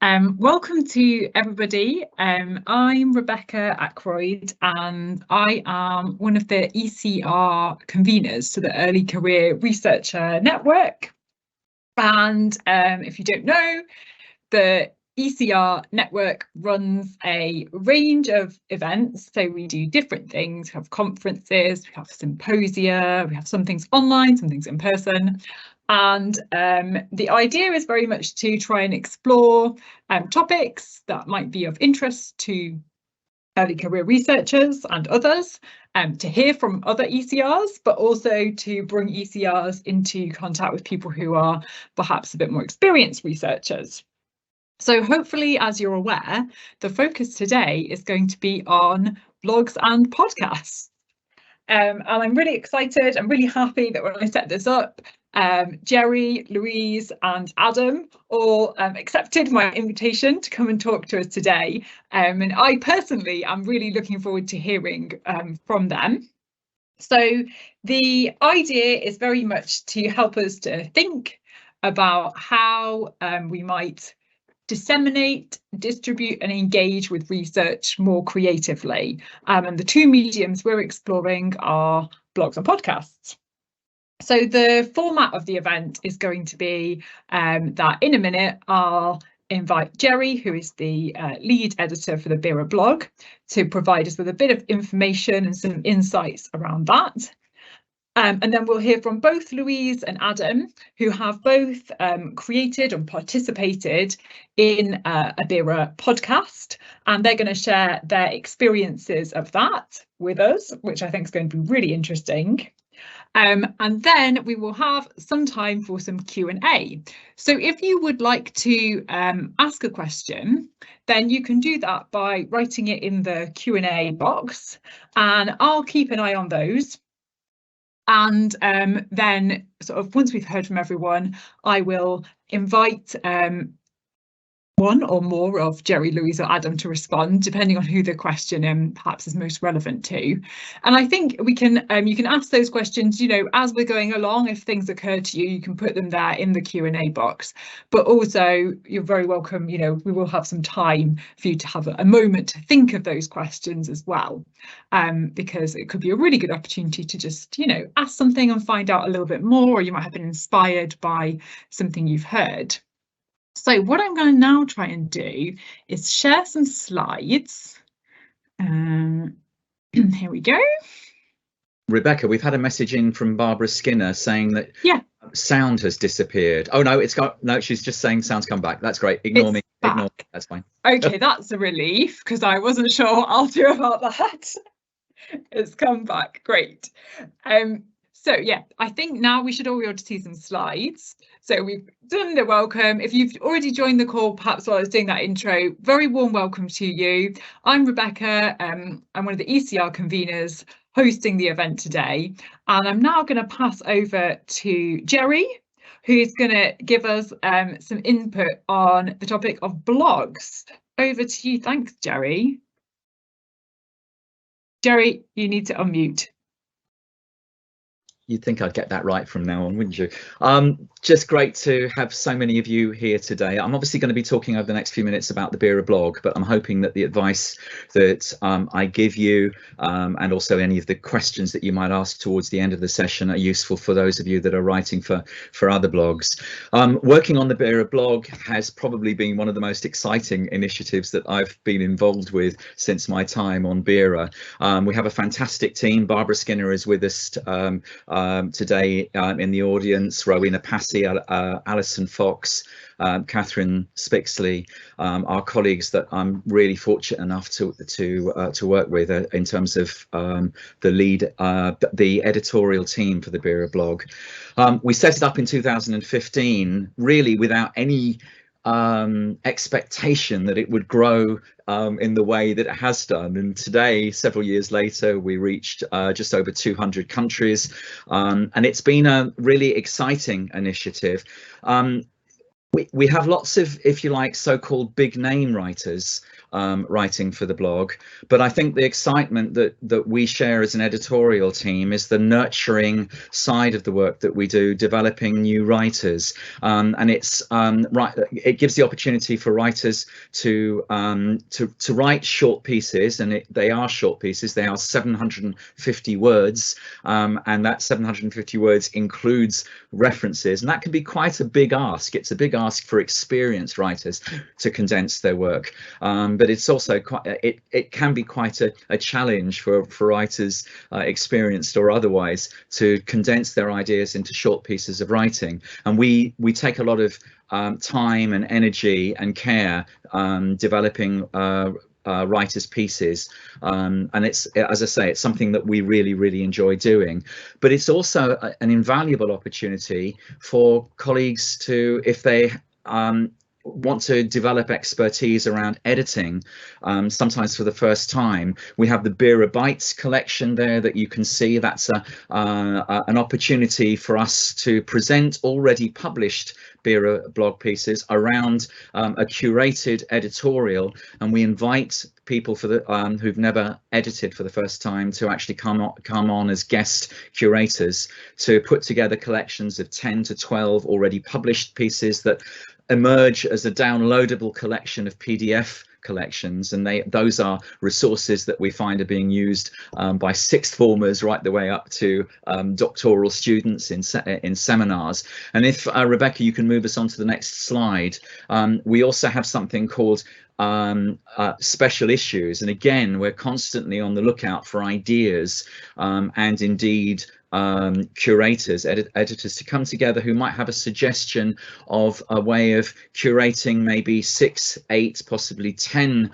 Welcome to everybody. I'm Rebecca Ackroyd and I am one of the ECR conveners to the Early Career Researcher Network. And if you don't know, the ECR network runs a range of events. So we do different things. We have conferences, we have symposia, we have some things online, some things in person. And the idea is very much to try and explore topics that might be of interest to early career researchers and others, to hear from other ECRs, but also to bring ECRs into contact with people who are perhaps a bit more experienced researchers. So hopefully, as you're aware, the focus today is going to be on blogs and podcasts. And I'm really excited. I'm really happy that when I set this up, Jerry, Louise and Adam all accepted my invitation to come and talk to us today. And I personally am really looking forward to hearing from them. So the idea is very much to help us to think about how we might disseminate, distribute and engage with research more creatively. And the two mediums we're exploring are blogs and podcasts. So the format of the event is going to be that in a minute I'll invite Jerry, who is the lead editor for the BERA blog, to provide us with a bit of information and some insights around that. And then we'll hear from both Louise and Adam, who have both created and participated in a BERA podcast, and they're going to share their experiences of that with us, which I think is going to be really interesting. And then we will have some time for some Q&A. So if you would like to ask a question, then you can do that by writing it in the Q&A box, and I'll keep an eye on those. And then sort of once we've heard from everyone, I will invite one or more of Jerry, Louise or Adam to respond, depending on who the question perhaps is most relevant to. And I think we can you can ask those questions, you know, as we're going along. If things occur to you, you can put them there in the Q&A box. But also you're very welcome, you know, we will have some time for you to have a moment to think of those questions as well, because it could be a really good opportunity to just, you know, ask something and find out a little bit more, or you might have been inspired by something you've heard. So what I'm going to now try and do is share some slides. Here we go. Rebecca, we've had a message in from Barbara Skinner saying that sound has disappeared. Oh no, she's just saying sound's come back. That's great. Ignore me. That's fine. Okay, that's a relief because I wasn't sure what I'll do about that. It's come back. Great. So yeah, I think now we should all be able to see some slides. So we've done the welcome. If you've already joined the call, perhaps while I was doing that intro, very warm welcome to you. I'm Rebecca. I'm one of the ECR conveners hosting the event today. And I'm now going to pass over to Jerry, who's going to give us some input on the topic of blogs. Over to you. Thanks, Jerry. Jerry, you need to unmute. You'd think I'd get that right from now on, wouldn't you? Just great to have so many of you here today. I'm obviously going to be talking over the next few minutes about the BERA blog, but I'm hoping that the advice that I give you and also any of the questions that you might ask towards the end of the session are useful for those of you that are writing for other blogs. Working on the BERA blog has probably been one of the most exciting initiatives that I've been involved with since my time on BERA. We have a fantastic team. Barbara Skinner is with us today in the audience, Rowena Passy, Alison Fox, Catherine Spixley, our colleagues that I'm really fortunate enough to work with in terms of the editorial team for the BERA blog. We set it up in 2015, really without any expectation that it would grow in the way that it has done, and today, several years later, we reached just over 200 countries, and it's been a really exciting initiative. We have lots of, if you like, so-called big name writers writing for the blog. But I think the excitement that we share as an editorial team is the nurturing side of the work that we do, developing new writers, and it's it gives the opportunity for writers to write short pieces, and they are short pieces. They are 750 words, and that 750 words includes references, and that can be quite a big ask. It's a big ask for experienced writers to condense their work, but it's also quite it can be quite a challenge for writers, experienced or otherwise, to condense their ideas into short pieces of writing. And we take a lot of time and energy and care developing writers' pieces, and it's, as I say, it's something that we really enjoy doing. But it's also an invaluable opportunity for colleagues to, if they want to develop expertise around editing, sometimes for the first time. We have the Beera Bites collection there that you can see. That's an opportunity for us to present already published Beera blog pieces around a curated editorial, and we invite people for the who've never edited for the first time to actually come on as guest curators to put together collections of 10 to 12 already published pieces that emerge as a downloadable collection of PDF collections, and those are resources that we find are being used by sixth formers right the way up to doctoral students in seminars. And if Rebecca, you can move us on to the next slide. We also have something called special issues, and again, we're constantly on the lookout for ideas and indeed curators, editors to come together who might have a suggestion of a way of curating maybe 6, 8, possibly 10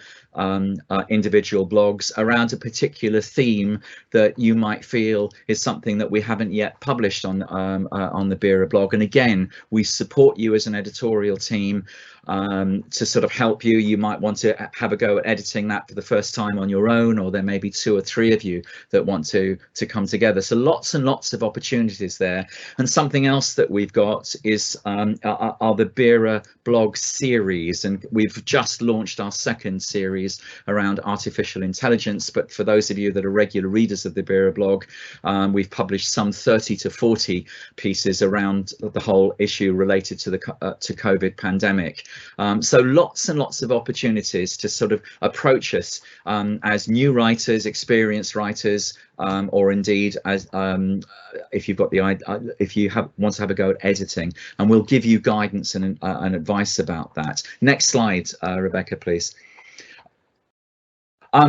individual blogs around a particular theme that you might feel is something that we haven't yet published on the Beera blog. And again, we support you as an editorial team to sort of help you. You might want to have a go at editing that for the first time on your own, or there may be 2 or 3 of you that want to come together. So lots and lots of opportunities there. And something else that we've got is are the Beera blog series, and we've just launched our second series around artificial intelligence. But for those of you that are regular readers of the Beera blog, we've published some 30 to 40 pieces around the whole issue related to the COVID pandemic. So lots and lots of opportunities to sort of approach us as new writers, experienced writers, or indeed as if you've got the if you want to have a go at editing, and we'll give you guidance and advice about that. Next slide, Rebecca, please.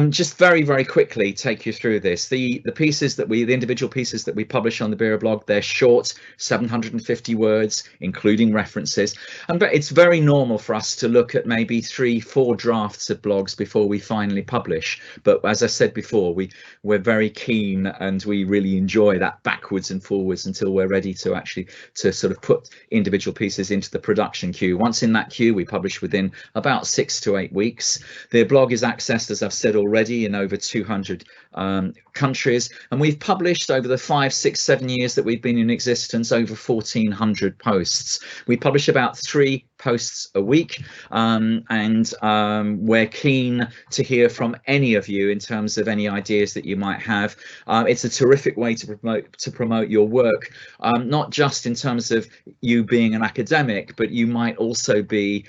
Just very quickly take you through this. The individual pieces that we publish on the Beera blog, they're short, 750 words, including references. But it's very normal for us to look at maybe 3-4 drafts of blogs before we finally publish. But as I said before, we're very keen, and we really enjoy that backwards and forwards until we're ready to actually sort of put individual pieces into the production queue. Once in that queue, we publish within about 6 to 8 weeks. The blog is accessed, as I've said already, in over 200 countries, and we've published over the 5, 6, 7 years that we've been in existence over 1,400 posts. We publish about 3 posts a week, and we're keen to hear from any of you in terms of any ideas that you might have. It's a terrific way to promote your work, not just in terms of you being an academic, but you might also be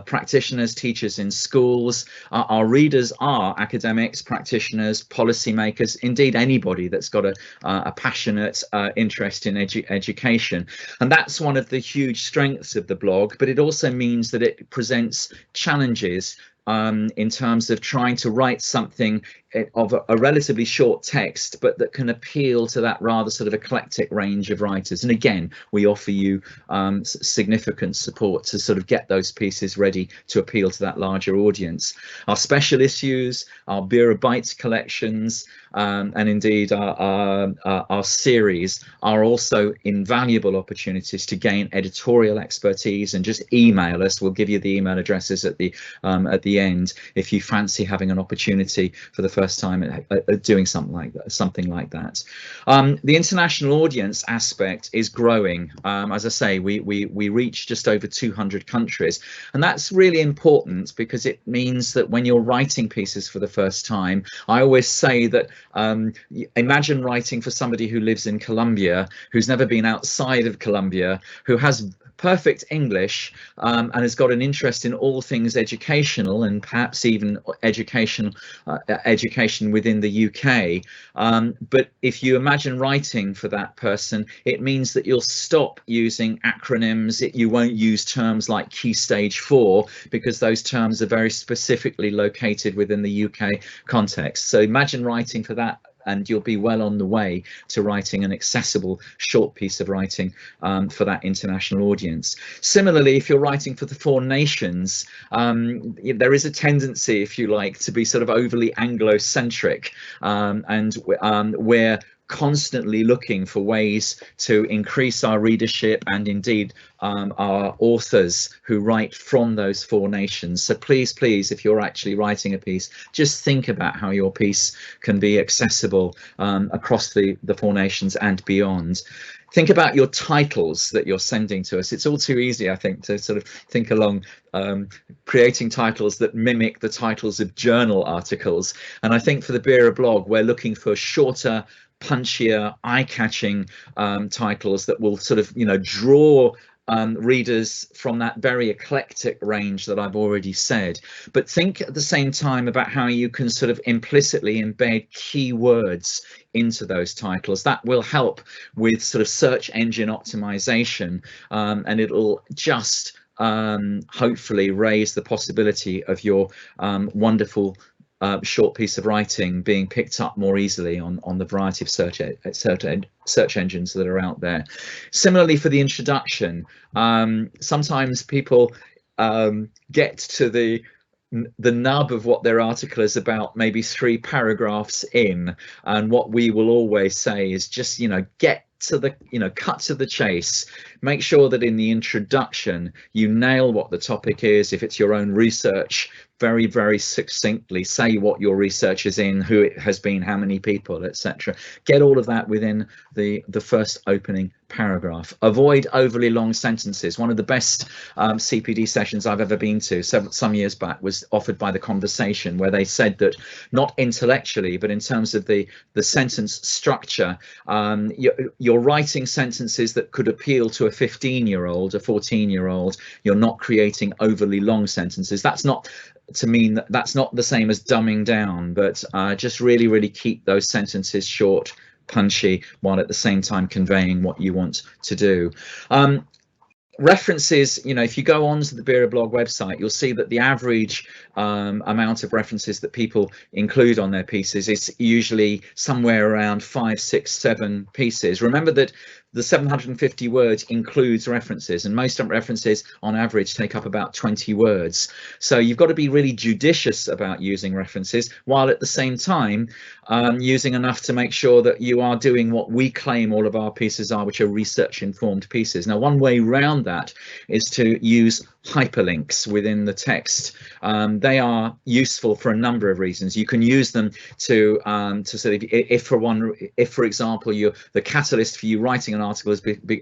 practitioners, teachers in schools. Our readers are academics, practitioners, policymakers, indeed anybody that's got a passionate interest in education. And that's one of the huge strengths of the blog, but it also means that it presents challenges in terms of trying to write something of a relatively short text, but that can appeal to that rather sort of eclectic range of writers. And again, we offer you significant support to sort of get those pieces ready to appeal to that larger audience. Our special issues, our Beera Bites collections, and indeed our series are also invaluable opportunities to gain editorial expertise. And just email us. We'll give you the email addresses at the end if you fancy having an opportunity for the first first time doing something like that. The international audience aspect is growing. As I say, we reach just over 200 countries, and that's really important because it means that when you're writing pieces for the first time, I always say that imagine writing for somebody who lives in Colombia, who's never been outside of Colombia, who has perfect English and has got an interest in all things educational and perhaps even education within the UK. But if you imagine writing for that person, it means that you'll stop using acronyms. You won't use terms like Key Stage 4 because those terms are very specifically located within the UK context. So imagine writing for that, and you'll be well on the way to writing an accessible short piece of writing for that international audience. Similarly, if you're writing for the Four Nations, there is a tendency, if you like, to be sort of overly Anglo-centric, and we're constantly looking for ways to increase our readership and indeed our authors who write from those four nations. So please, if you're actually writing a piece, just think about how your piece can be accessible across the four nations and beyond. Think about your titles that you're sending to us. It's all too easy, I think, to sort of think along creating titles that mimic the titles of journal articles. And I think for the Beer blog, we're looking for shorter, punchier, eye-catching titles that will sort of, draw readers from that very eclectic range that I've already said. But think at the same time about how you can sort of implicitly embed keywords into those titles. That will help with sort of search engine optimization, and it'll just hopefully raise the possibility of your wonderful short piece of writing being picked up more easily on the variety of search engines that are out there. Similarly, for the introduction, sometimes people get to the nub of what their article is about maybe 3 paragraphs in, and what we will always say is just get to the cut to the chase. Make sure that in the introduction you nail what the topic is. If it's your own research, very, very succinctly say what your research is in, who it has been, how many people, etc. Get all of that within the first opening paragraph. Avoid overly long sentences. One of the best CPD sessions I've ever been to some years back was offered by The Conversation, where they said that not intellectually, but in terms of the sentence structure, you're writing sentences that could appeal to a 15-year-old, a 14-year-old. You're not creating overly long sentences. That's not to mean that's not the same as dumbing down, but just really keep those sentences short, punchy, while at the same time conveying what you want to do. References, if you go onto the Beer blog website, you'll see that the average amount of references that people include on their pieces is usually somewhere around 5, 6, 7 pieces. Remember that the 750 words includes references, and most references on average take up about 20 words. So you've got to be really judicious about using references, while at the same time using enough to make sure that you are doing what we claim all of our pieces are, which are research informed pieces. Now, one way around that is to use hyperlinks within the text. They are useful for a number of reasons. You can use them to sort of, if for example the catalyst for you writing an article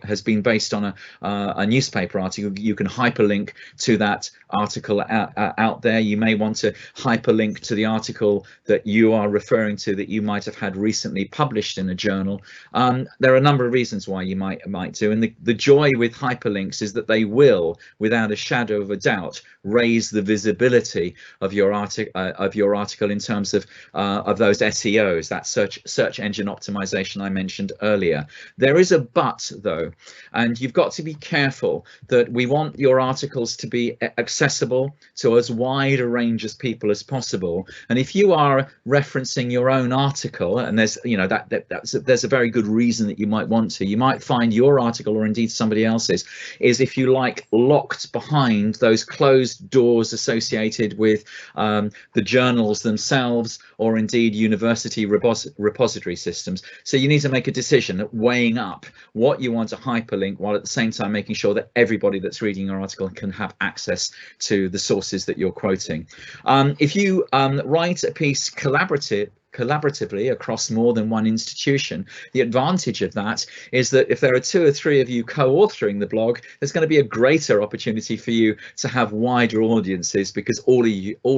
has been based on a newspaper article, you can hyperlink to that article out there. You may want to hyperlink to the article that you are referring to that you might have had recently published in a journal. There are a number of reasons why you might do, and the joy with hyperlinks is that they will, without a shadow of a doubt, raise the visibility of your article in terms of those SEOs, that search engine optimization I mentioned earlier. There is a but though, and you've got to be careful that we want your articles to be accessible to as wide a range of people as possible. And if you are referencing your own article, and there's there's a very good reason that you might want to, you might find your article, or indeed somebody else's, is, if you like, locked behind those closed doors associated with the journals themselves, or indeed university repository systems. So you need to make a decision, weighing up what you want to hyperlink, while at the same time making sure that everybody that's reading your article can have access to the sources that you're quoting. If you write a piece collaboratively across more than one institution, the advantage of that is that if there are 2 or 3 of you co-authoring the blog, there's going to be a greater opportunity for you to have wider audiences, because all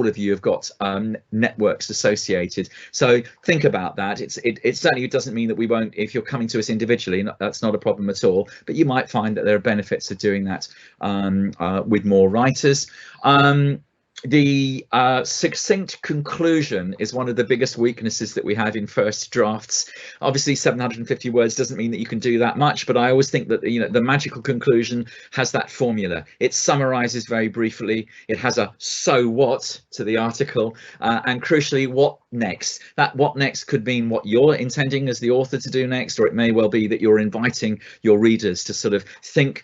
of you have got networks associated. So think about that. It certainly doesn't mean that we won't, if you're coming to us individually, that's not a problem at all, but you might find that there are benefits of doing that with more writers. The succinct conclusion is one of the biggest weaknesses that we have in first drafts. Obviously 750 words doesn't mean that you can do that much, but I always think that the magical conclusion has that formula. It summarizes very briefly, it has a so what to the article, and crucially, what next. That what next could mean what you're intending as the author to do next, or it may well be that you're inviting your readers to sort of think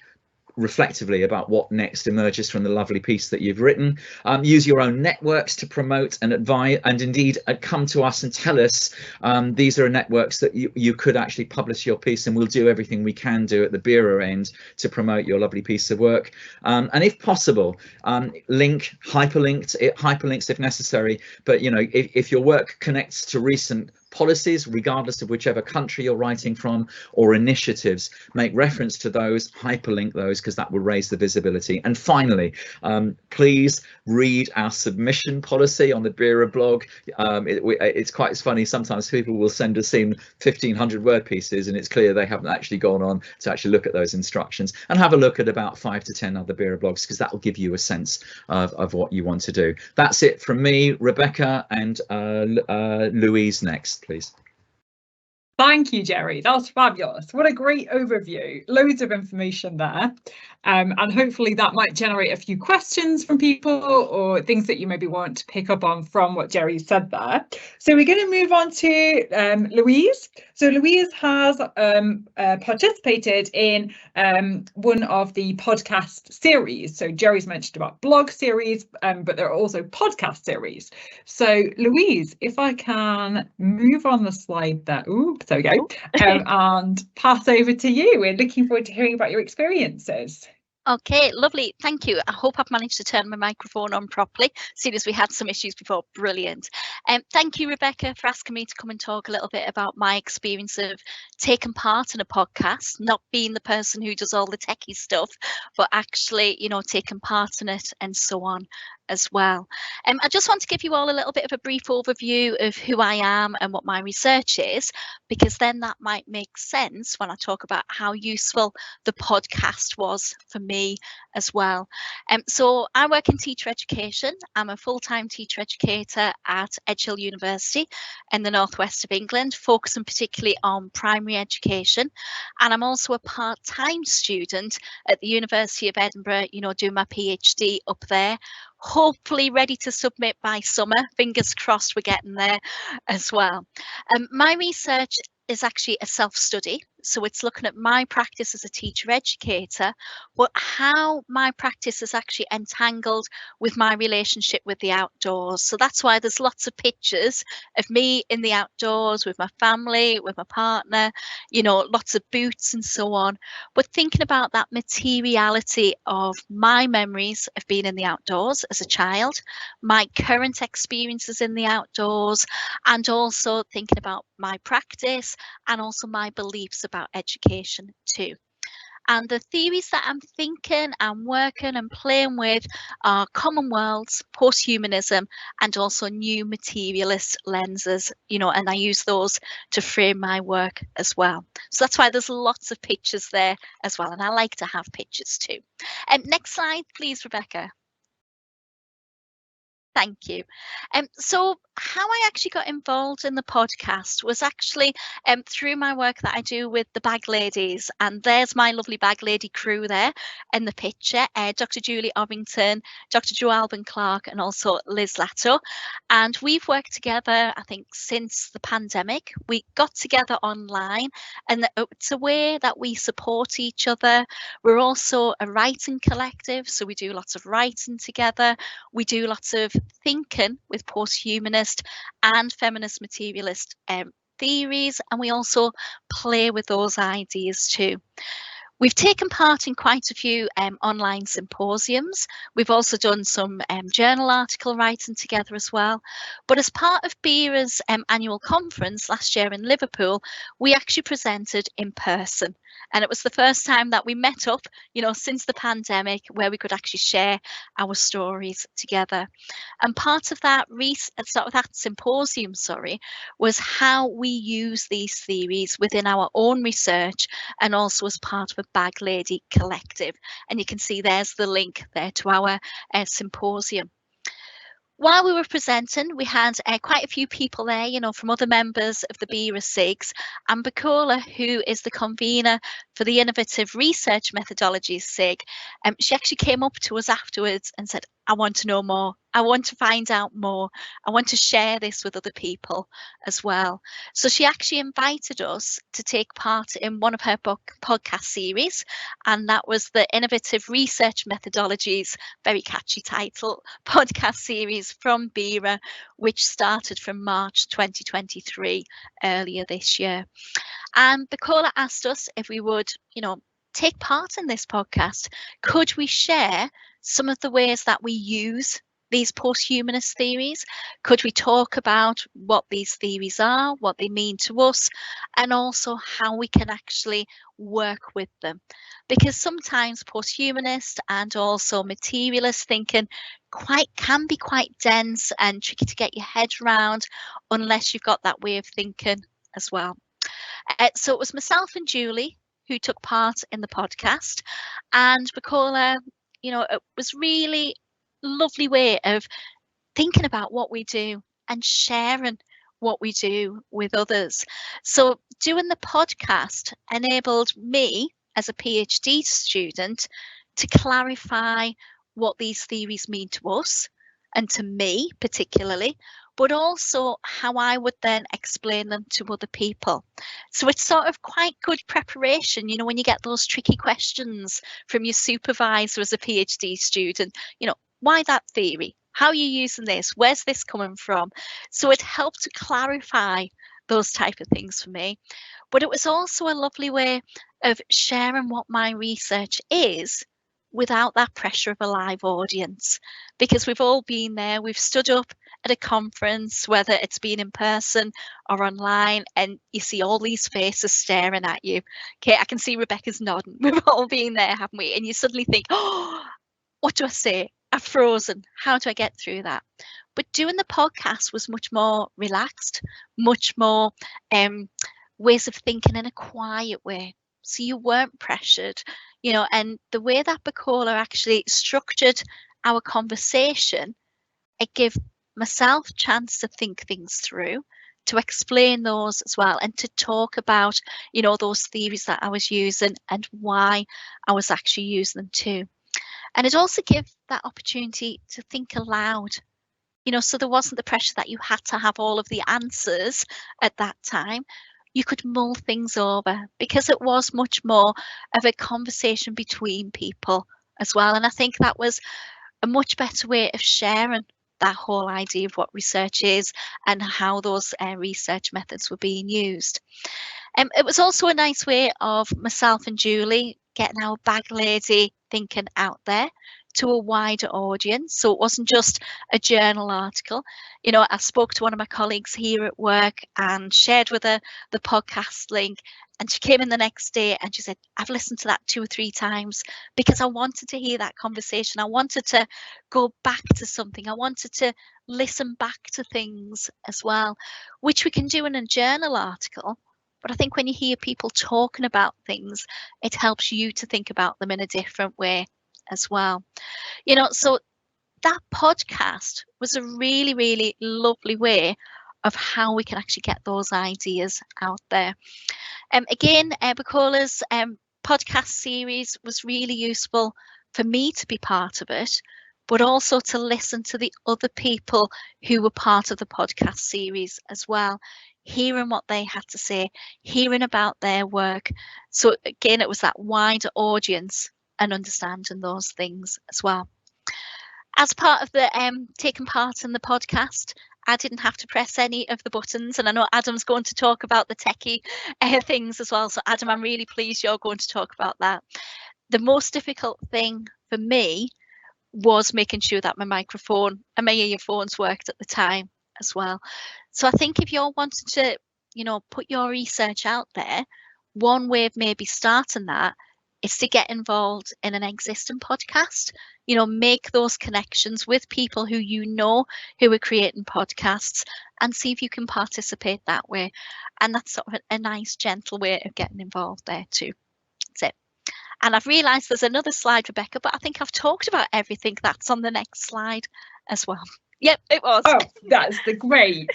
reflectively about what next emerges from the lovely piece that you've written. Use your own networks to promote and advise, and indeed come to us and tell us these are networks that you could actually publish your piece, and we'll do everything we can do at the bureau end to promote your lovely piece of work. And if possible, hyperlinks if necessary, but if your work connects to recent policies, regardless of whichever country you're writing from, or initiatives, make reference to those, hyperlink those, because that will raise the visibility. And finally, please read our submission policy on the Bureau blog. It's quite funny, sometimes people will send us in 1,500 word pieces, and it's clear they haven't actually gone on to actually look at those instructions, and have a look at about 5 to 10 other Bureau blogs, because that will give you a sense of what you want to do. That's it from me, Rebecca, and Louise next, please. Thank you, Jerry. That was fabulous. What a great overview. Loads of information there. And hopefully that might generate a few questions from people, or things that you maybe want to pick up on from what Jerry said there. So we're going to move on to Louise. So Louise has participated in one of the podcast series. So Jerry's mentioned about blog series, but there are also podcast series. So Louise, if I can move on the slide there. Ooh, there we go. And pass over to you. We're looking forward to hearing about your experiences. Okay, lovely. Thank you. I hope I've managed to turn my microphone on properly, seeing as we had some issues before. Brilliant. Thank you, Rebecca, for asking me to come and talk a little bit about my experience of taking part in a podcast, not being the person who does all the techie stuff, but actually, taking part in it and so on as well. I just want to give you all a little bit of a brief overview of who I am and what my research is, because then that might make sense when I talk about how useful the podcast was for me as well. So I work in teacher education. I'm a full-time teacher educator at Edge Hill University in the northwest of England, focusing particularly on primary education. And I'm also a part-time student at the University of Edinburgh, doing my PhD up there. Hopefully ready to submit by summer. Fingers crossed we're getting there as well. My research is actually a self-study. So it's looking at my practice as a teacher educator, but how my practice is actually entangled with my relationship with the outdoors. So that's why there's lots of pictures of me in the outdoors with my family, with my partner, lots of boots and so on. But thinking about that materiality of my memories of being in the outdoors as a child, my current experiences in the outdoors, and also thinking about my practice and also my beliefs about education too. And the theories that I'm thinking and working and playing with are common worlds, post-humanism, and also new materialist lenses, and I use those to frame my work as well. So that's why there's lots of pictures there as well, and I like to have pictures too. Next slide, please, Rebecca. Thank you. So how I actually got involved in the podcast was actually through my work that I do with the Bag Ladies. And there's my lovely Bag Lady crew there in the picture, Dr. Julie Ovington, Dr. Jo Alban Clark, and also Liz Latto. And we've worked together, I think, since the pandemic. We got together online, and it's a way that we support each other. We're also a writing collective, so we do lots of writing together. We do lots of thinking with post-humanist and feminist materialist theories, and we also play with those ideas too. We've taken part in quite a few online symposiums. We've also done some journal article writing together as well. But as part of BERA's annual conference last year in Liverpool, we actually presented in person. And it was the first time that we met up, since the pandemic, where we could actually share our stories together. And part of that symposium, was how we use these theories within our own research and also as part of a Bag Lady collective. And you can see there's the link there to our symposium. While we were presenting, we had quite a few people there, from other members of the BERA SIGs, and Bacola, who is the convener for the Innovative Research Methodologies SIG, she actually came up to us afterwards and said, I want to know more. I want to find out more. I want to share this with other people as well. So she actually invited us to take part in one of her podcast series, and that was the Innovative Research Methodologies, very catchy title, podcast series from BERA, which started from March 2023, earlier this year. And Bacola asked us if we would, take part in this podcast. Could we share some of the ways that we use these post-humanist theories? Could we talk about what these theories are, what they mean to us, and also how we can actually work with them? Because sometimes post-humanist and also materialist thinking can be quite dense and tricky to get your head around unless you've got that way of thinking as well. So it was myself and Julie who took part in the podcast, and Bacola, it was really lovely way of thinking about what we do and sharing what we do with others. So doing the podcast enabled me as a PhD student to clarify what these theories mean to us and to me particularly, but also how I would then explain them to other people. So it's sort of quite good preparation, when you get those tricky questions from your supervisor as a PhD student, why that theory? How are you using this? Where's this coming from? So it helped to clarify those type of things for me. But it was also a lovely way of sharing what my research is without that pressure of a live audience, because we've all been there. We've stood up at a conference, whether it's been in person or online, and you see all these faces staring at you. Okay, I can see Rebecca's nodding. We've all been there, haven't we? And you suddenly think, oh, what do I say? I've frozen. How do I get through that? But doing the podcast was much more relaxed, much more ways of thinking in a quiet way. So you weren't pressured, and the way that Bacola actually structured our conversation, it gave myself a chance to think things through, to explain those as well, and to talk about, those theories that I was using and why I was actually using them too. And it also gave that opportunity to think aloud, so there wasn't the pressure that you had to have all of the answers at that time. You could mull things over because it was much more of a conversation between people as well. And I think that was a much better way of sharing that whole idea of what research is and how those research methods were being used. It was also a nice way of myself and Julie getting our Bag Lady thinking out there to a wider audience. So it wasn't just a journal article. I spoke to one of my colleagues here at work and shared with her the podcast link, and she came in the next day and she said, I've listened to that 2 or 3 times because I wanted to hear that conversation. I wanted to go back to something. I wanted to listen back to things as well, which we can do in a journal article. But I think when you hear people talking about things, it helps you to think about them in a different way as well. So that podcast was a really, really lovely way of how we can actually get those ideas out there. Again, Bacola's podcast series was really useful for me to be part of it, but also to listen to the other people who were part of the podcast series as well, hearing what they had to say, hearing about their work. So again, it was that wider audience and understanding those things as well. As part of the taking part in the podcast, I didn't have to press any of the buttons, and I know Adam's going to talk about the techie things as well. So Adam, I'm really pleased you're going to talk about that. The most difficult thing for me was making sure that my microphone and my earphones worked at the time as well. So I think if you're wanting to, you know, put your research out there, one way of maybe starting that is to get involved in an existing podcast. You know, make those connections with people who you know who are creating podcasts and see if you can participate that way. And that's sort of a nice, gentle way of getting involved there too. That's it. And I've realised there's another slide, Rebecca, but I think I've talked about everything that's on the next slide as well. Yep, it was. Oh, that's great.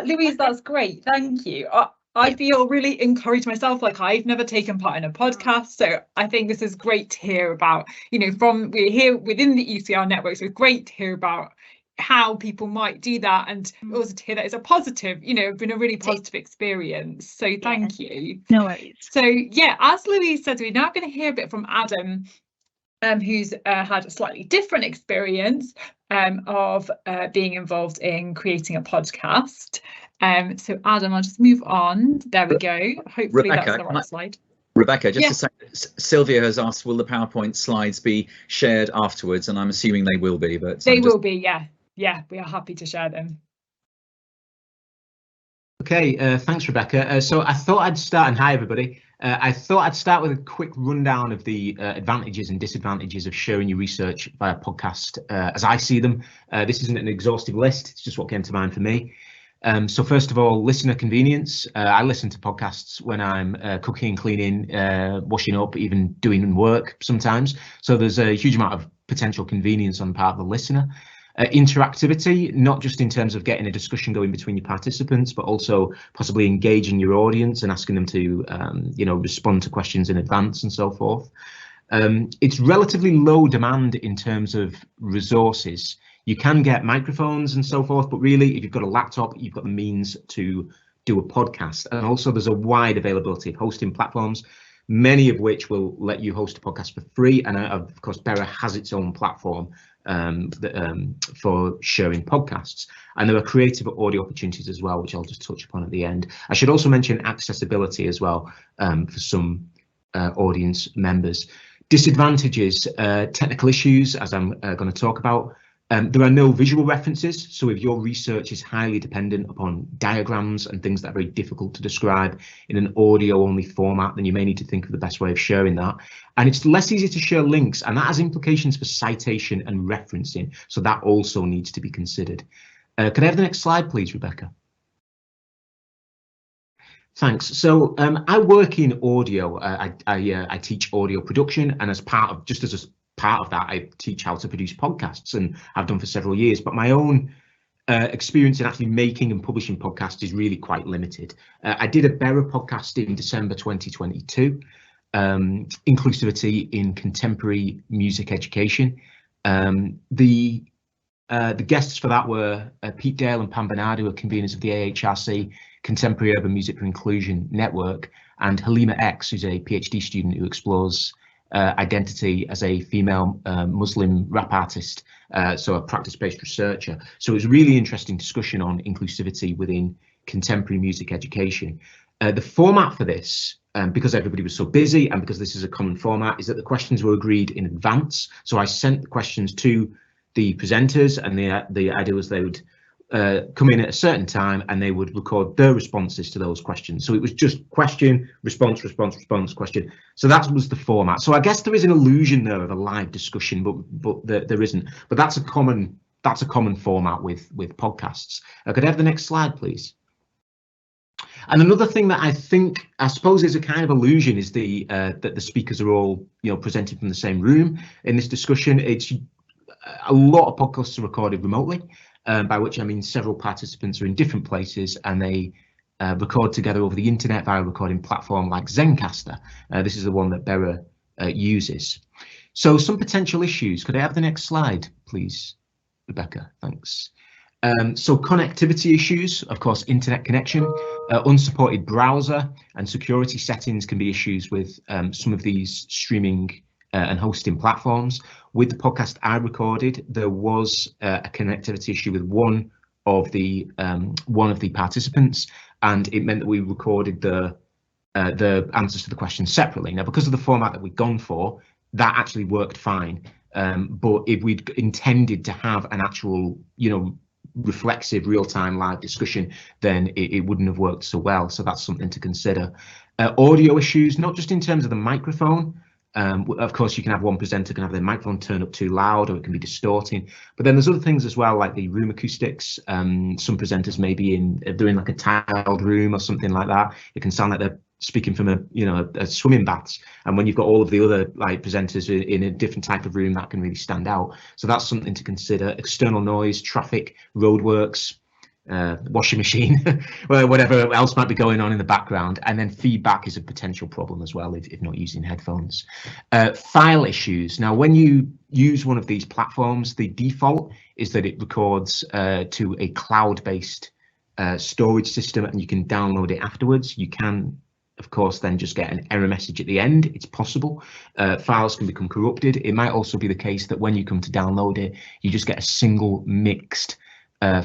Louise, that's great. Thank you. I feel really encouraged myself. Like, I've never taken part in a podcast, so I think this is great to hear about, you know, we're here within the ECR network, so it's great to hear about how people might do that, and also to hear that it's a positive, you know, been a really positive experience. So thank you. No worries. So yeah, as Louise said, we're now going to hear a bit from Adam, who's had a slightly different experience of being involved in creating a podcast. So Adam, I'll just move on. There we go. Hopefully Rebecca, that's the right slide. Rebecca, just to say, Sylvia has asked, will the PowerPoint slides be shared afterwards? And I'm assuming they will be, but they will be, yeah. Yeah, we are happy to share them. Okay, thanks, Rebecca. So I thought I'd start, and hi everybody. I thought I'd start with a quick rundown of the advantages and disadvantages of sharing your research via podcast as I see them. This isn't an exhaustive list, it's just what came to mind for me. So first of all, listener convenience. I listen to podcasts when I'm cooking, cleaning, washing up, even doing work sometimes. So there's a huge amount of potential convenience on the part of the listener. Interactivity, not just in terms of getting a discussion going between your participants, but also possibly engaging your audience and asking them to, you know, respond to questions in advance and so forth. It's relatively low demand in terms of resources. You can get microphones and so forth, but really, if you've got a laptop, you've got the means to do a podcast. And also, there's a wide availability of hosting platforms, many of which will let you host a podcast for free. And of course, Bera has its own platform for sharing podcasts, and there are creative audio opportunities as well, which I'll just touch upon at the end. I should also mention accessibility as well for some audience members. Disadvantages, technical issues, as I'm going to talk about. There are no visual references, so if your research is highly dependent upon diagrams and things that are very difficult to describe in an audio-only format, then you may need to think of the best way of sharing that. And it's less easy to share links, and that has implications for citation and referencing, so that also needs to be considered. Could I have the next slide, please, Rebecca? Thanks. So I work in audio. I teach audio production, and as part of that, I teach how to produce podcasts, and I've done for several years. But my own experience in actually making and publishing podcasts is really quite limited. I did a Bera podcast in December 2022, inclusivity in contemporary music education. The guests for that were Pete Dale and Pam Bernard, who are conveners of the AHRC Contemporary Urban Music for Inclusion Network, and Halima X, who's a PhD student who explores identity as a female Muslim rap artist, so a practice-based researcher. So it was a really interesting discussion on inclusivity within contemporary music education. The format for this, because everybody was so busy and because this is a common format, is that the questions were agreed in advance. So I sent the questions to the presenters, and the idea was they would come in at a certain time and they would record their responses to those questions. So it was just question, response, response, response, question. So that was the format. So I guess there is an illusion there of a live discussion, but there isn't. But that's a common format with podcasts. Could I have the next slide, please? And another thing that I suppose is a kind of illusion is that the speakers are all, you know, presented from the same room in this discussion. It's a lot of podcasts are recorded remotely. By which I mean several participants are in different places and they record together over the internet via a recording platform like Zencaster. This is the one that Bera uses. So some potential issues. Could I have the next slide, please, Rebecca? Thanks. So connectivity issues, of course, internet connection, unsupported browser and security settings can be issues with some of these streaming and hosting platforms. With the podcast I recorded, there was a connectivity issue with one of the one of the participants, and it meant that we recorded the answers to the questions separately. Now, because of the format that we'd gone for, that actually worked fine. But if we'd intended to have an actual, reflexive real-time live discussion, then it wouldn't have worked so well. So that's something to consider. Audio issues, not just in terms of the microphone. Of course, you can have one presenter can have their microphone turned up too loud, or it can be distorting. But then there's other things as well, like the room acoustics. Some presenters may be they're in like a tiled room or something like that. It can sound like they're speaking from a swimming baths, and when you've got all of the other presenters in a different type of room, that can really stand out. So that's something to consider. External noise, traffic, roadworks, washing machine, whatever else might be going on in the background. And then feedback is a potential problem as well if not using headphones. File issues. Now, when you use one of these platforms, the default is that it records to a cloud-based storage system, and you can download it afterwards. You can, of course, then just get an error message at the end. It's possible. Files can become corrupted. It might also be the case that when you come to download it, you just get a single mixed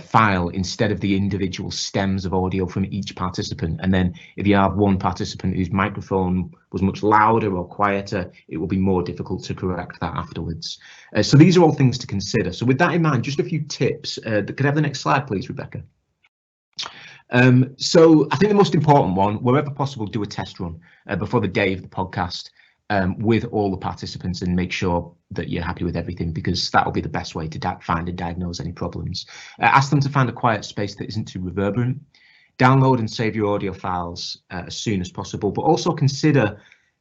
file instead of the individual stems of audio from each participant. And then if you have one participant whose microphone was much louder or quieter, it will be more difficult to correct that afterwards. So these are all things to consider. So with that in mind, just a few tips. Could I have the next slide, please, Rebecca? So I think the most important one, wherever possible, do a test run before the day of the podcast with all the participants, and make sure that you're happy with everything, because that will be the best way to find and diagnose any problems. Ask them to find a quiet space that isn't too reverberant. Download and save your audio files as soon as possible, but also consider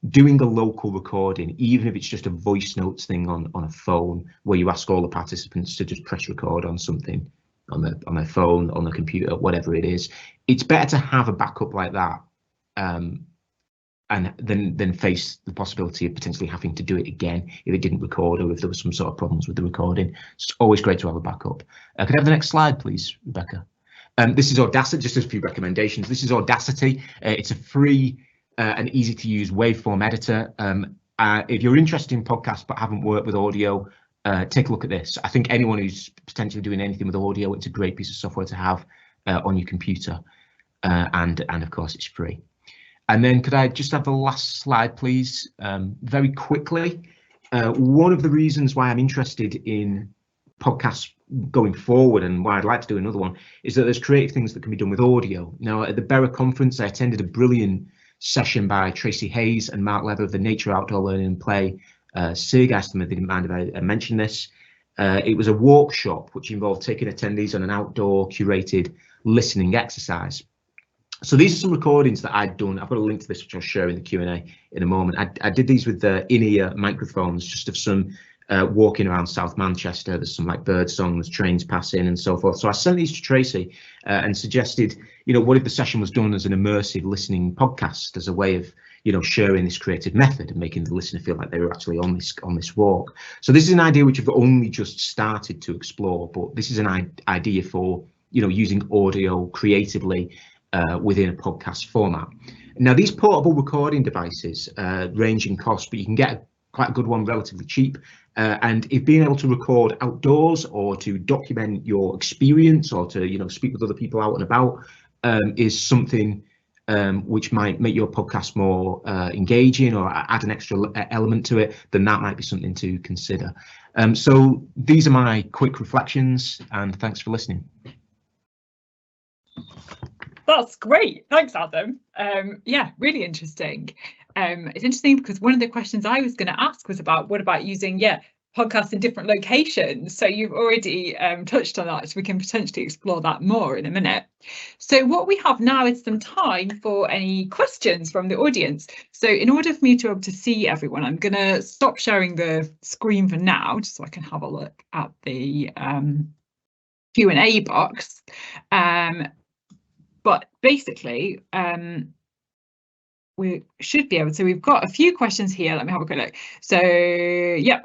doing a local recording, even if it's just a voice notes thing on a phone, where you ask all the participants to just press record on something on their phone, on the computer, whatever it is. It's better to have a backup like that and then face the possibility of potentially having to do it again if it didn't record, or if there was some sort of problems with the recording. It's always great to have a backup. Could I have the next slide, please, Rebecca? This is Audacity, just a few recommendations. This is Audacity. It's a free and easy to use waveform editor. If you're interested in podcasts but haven't worked with audio, take a look at this. I think anyone who's potentially doing anything with audio, it's a great piece of software to have on your computer, and of course it's free. And then could I just have the last slide, please? Very quickly, one of the reasons why I'm interested in podcasts going forward, and why I'd like to do another one, is that there's creative things that can be done with audio. Now, at the BERA conference, I attended a brilliant session by Tracy Hayes and Mark Leather of the Nature, Outdoor Learning and Play Seergeist. They didn't mind if I mention this. It was a workshop which involved taking attendees on an outdoor curated listening exercise. So these are some recordings that I'd done. I've got a link to this, which I'll share in the Q&A in a moment. I did these with the in-ear microphones, just of some walking around South Manchester. There's some like bird songs, trains passing and so forth. So I sent these to Tracy and suggested, what if the session was done as an immersive listening podcast, as a way of, sharing this creative method and making the listener feel like they were actually on this walk. So this is an idea which I've only just started to explore, but this is an idea for, using audio creatively within a podcast format. Now, these portable recording devices range in cost, but you can get quite a good one relatively cheap. And if being able to record outdoors, or to document your experience, or to speak with other people out and about, is something which might make your podcast more engaging, or add an extra element to it, then that might be something to consider. So these are my quick reflections, and thanks for listening. That's great. Thanks, Adam. Yeah, really interesting. It's interesting because one of the questions I was going to ask was about, what about using podcasts in different locations? So you've already touched on that, so we can potentially explore that more in a minute. So what we have now is some time for any questions from the audience. So in order for me to be able to see everyone, I'm going to stop sharing the screen for now, just so I can have a look at the Q&A box. But basically, we should be able to. We've got a few questions here. Let me have a quick look. So, yeah,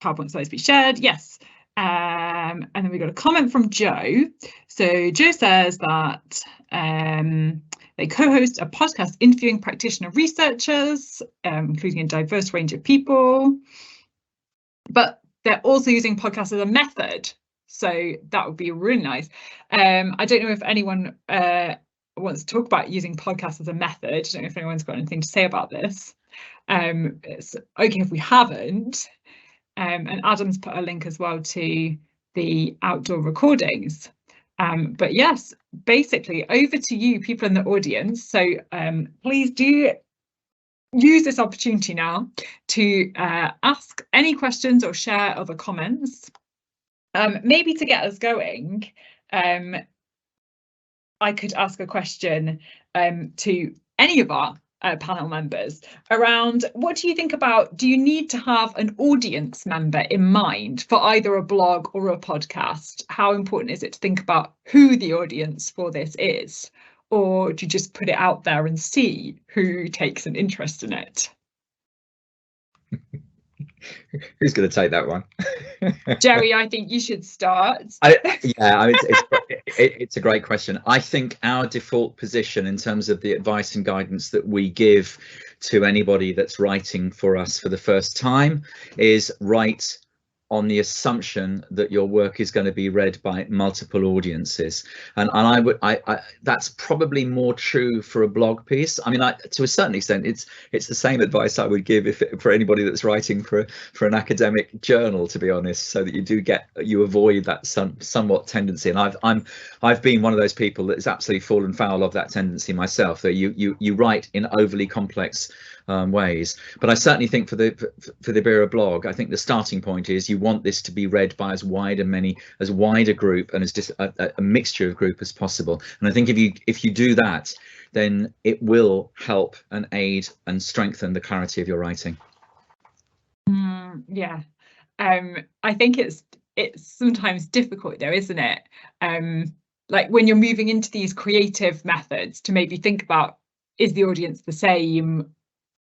PowerPoint slides be shared. Yes. And then we got a comment from Joe. So Joe says that they co-host a podcast interviewing practitioner researchers, including a diverse range of people. But they're also using podcasts as a method So that would be really nice. I don't know if anyone wants to talk about using podcasts as a method. I don't know if anyone's got anything to say about this. It's okay if we haven't. And Adam's put a link as well to the outdoor recordings. But yes, basically over to you, people in the audience. So please do use this opportunity now to ask any questions or share other comments. Maybe to get us going, I could ask a question to any of our panel members around what do you think about, do you need to have an audience member in mind for either a blog or a podcast? How important is it to think about who the audience for this is? Or do you just put it out there and see who takes an interest in it? Who's going to take that one? Jerry, I think you should start. It's a great question. I think our default position in terms of the advice and guidance that we give to anybody that's writing for us for the first time is write on the assumption that your work is going to be read by multiple audiences, and I that's probably more true for a blog piece. I mean, to a certain extent, it's the same advice I would give for anybody that's writing for an academic journal, to be honest, so that you avoid that somewhat tendency. And I've been one of those people that's absolutely fallen foul of that tendency myself, that you write in overly complex ways. But I certainly think for the Bira blog, I think the starting point is you want this to be read by as wide a group and as just a mixture of group as possible. And I think if you do that, then it will help and aid and strengthen the clarity of your writing. Yeah, I think it's sometimes difficult though, isn't it? Like when you're moving into these creative methods, to maybe think about, is the audience the same